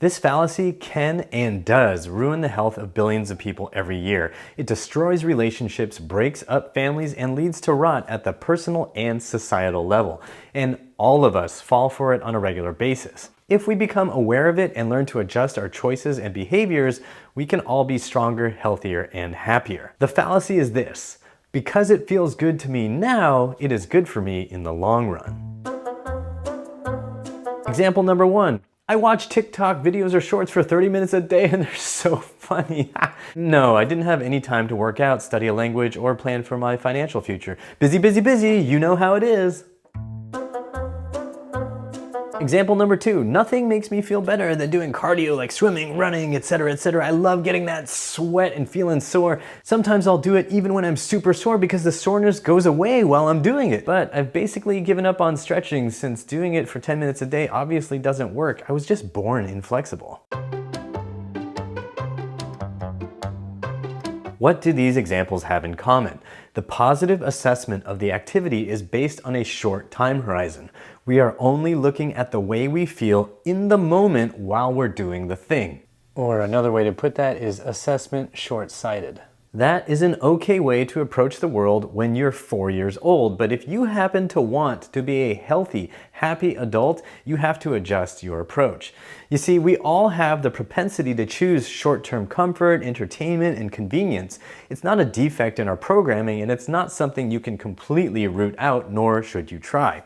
This fallacy can and does ruin the health of billions of people every year. It destroys relationships, breaks up families, and leads to rot at the personal and societal level. And all of us fall for it on a regular basis. If we become aware of it and learn to adjust our choices and behaviors, we can all be stronger, healthier, and happier. The fallacy is this: because it feels good to me now, it is good for me in the long run. Example number 1. I watch TikTok videos or shorts for 30 minutes a day and they're so funny. No, I didn't have any time to work out, study a language, or plan for my financial future. Busy, busy, busy, you know how it is. Example number 2, nothing makes me feel better than doing cardio like swimming, running, etc., etc. I love getting that sweat and feeling sore. Sometimes I'll do it even when I'm super sore because the soreness goes away while I'm doing it. But I've basically given up on stretching since doing it for 10 minutes a day obviously doesn't work. I was just born inflexible. What do these examples have in common? The positive assessment of the activity is based on a short time horizon. We are only looking at the way we feel in the moment while we're doing the thing. Or another way to put that is assessment short-sighted. That is an okay way to approach the world when you're 4 years old, but if you happen to want to be a healthy, happy adult, you have to adjust your approach. You see, we all have the propensity to choose short-term comfort, entertainment, and convenience. It's not a defect in our programming, and it's not something you can completely root out, nor should you try.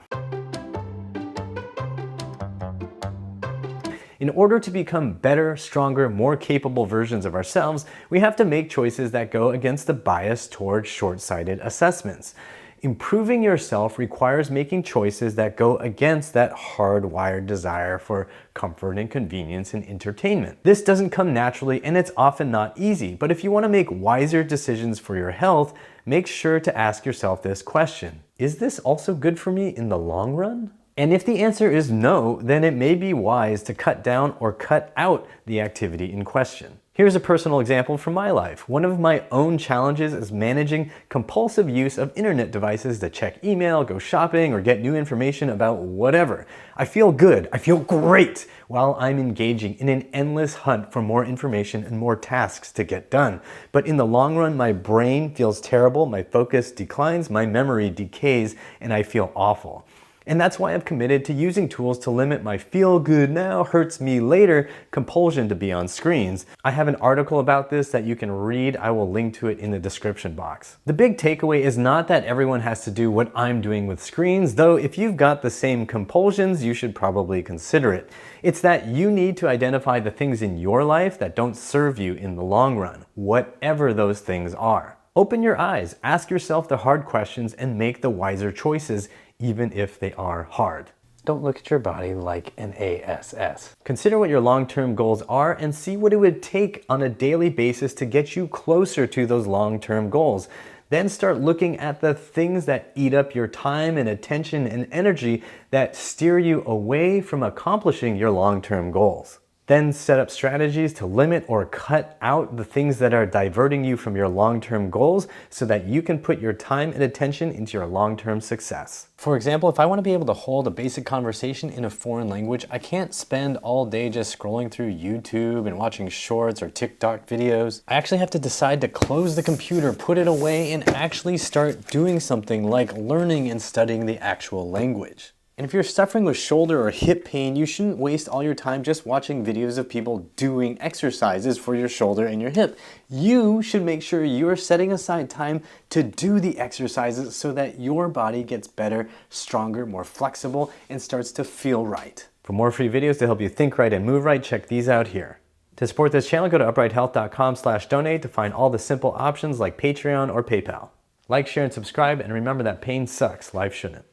In order to become better, stronger, more capable versions of ourselves, we have to make choices that go against the bias towards short-sighted assessments. Improving yourself requires making choices that go against that hardwired desire for comfort and convenience and entertainment. This doesn't come naturally and it's often not easy, but if you want to make wiser decisions for your health, make sure to ask yourself this question: is this also good for me in the long run? And if the answer is no, then it may be wise to cut down or cut out the activity in question. Here's a personal example from my life. One of my own challenges is managing compulsive use of internet devices to check email, go shopping, or get new information about whatever. I feel good, I feel great while I'm engaging in an endless hunt for more information and more tasks to get done. But in the long run, my brain feels terrible, my focus declines, my memory decays, and I feel awful. And that's why I've committed to using tools to limit my feel good now, hurts me later compulsion to be on screens. I have an article about this that you can read. I will link to it in the description box. The big takeaway is not that everyone has to do what I'm doing with screens, though if you've got the same compulsions, you should probably consider it. It's that you need to identify the things in your life that don't serve you in the long run, whatever those things are. Open your eyes, ask yourself the hard questions, and make the wiser choices, even if they are hard. Don't look at your body like an A.S.S. Consider what your long-term goals are and see what it would take on a daily basis to get you closer to those long-term goals. Then start looking at the things that eat up your time and attention and energy that steer you away from accomplishing your long-term goals. Then set up strategies to limit or cut out the things that are diverting you from your long-term goals so that you can put your time and attention into your long-term success. For example, if I want to be able to hold a basic conversation in a foreign language, I can't spend all day just scrolling through YouTube and watching shorts or TikTok videos. I actually have to decide to close the computer, put it away, and actually start doing something like learning and studying the actual language. And if you're suffering with shoulder or hip pain, you shouldn't waste all your time just watching videos of people doing exercises for your shoulder and your hip. You should make sure you're setting aside time to do the exercises so that your body gets better, stronger, more flexible, and starts to feel right. For more free videos to help you think right and move right, check these out here. To support this channel, go to uprighthealth.com/donate to find all the simple options like Patreon or PayPal. Like, share, and subscribe, and remember that pain sucks, life shouldn't.